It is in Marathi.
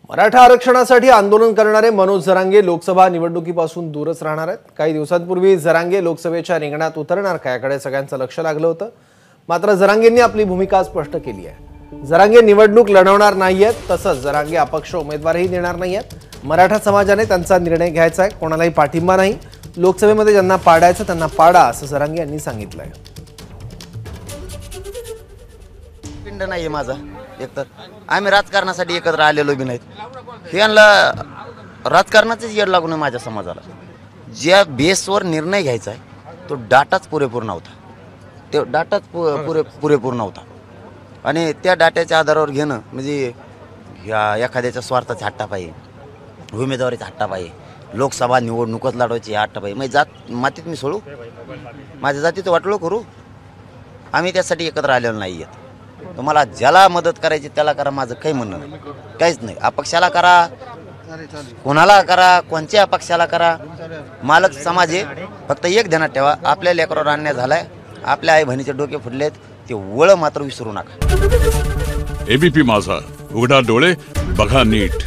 मराठा आरक्षणासाठी आंदोलन करणारे मनोज जरांगे लोकसभा निवडणुकीपासून दूरच राहणार आहेत। काही दिवसांपूर्वी जरांगे लोकसभेच्या रिंगणात उतरणार का याकडे सगळ्यांचं लक्ष लागलं होतं। मात्र जरांगेंनी आपली भूमिका स्पष्ट केली आहे। जरांगे निवडणूक लढवणार नाहीयेत, तसंच जरांगे अपक्ष उमेदवारही देणार नाहीयेत। मराठा समाजाने त्यांचा निर्णय घ्यायचा आहे, कोणालाही पाठिंबा नाही। लोकसभेमध्ये ज्यांना पाडायचं त्यांना पाडा असं जरांगे यांनी सांगितलंय। पिंड नाहीये माझा, एकतर आम्ही राजकारणासाठी एकत्र आलेलो बी नाहीत। यांना राजकारणाचंच येड लागून माझ्या समाजाला ज्या बेसवर निर्णय घ्यायचा आहे तो डाटाच पुरेपूर नव्हता, ते डाटाच पुरेपूर नव्हता आणि त्या डाट्याच्या आधारावर घेणं म्हणजे एखाद्याच्या स्वार्थाचा हट्टापायी, उमेदवारीचा हट्टापायी, लोकसभा निवडणूकच लढवायची हट्टापायी म्हणजे जात मातीत मी सोडू, माझ्या जातीचं वाटलो करू। आम्ही त्यासाठी एकत्र आलेलो नाही आहेत। तुम्हाला ज्याला मदत करायची त्याला करा, माझं काही म्हणणं नाही, काहीच नाही। अपक्षाला करा, कोणाला करा, कोणत्या अपक्षाला करा, मालक समाज आहे। फक्त एक ध्यानात ठेवा, आपल्या लेकरावर अन्याय झालाय, आपल्या आई बहिणीचे डोके फुटलेत, ते वळ मात्र विसरू नका। एबीपी माझा, उघडा डोळे बघा नीट।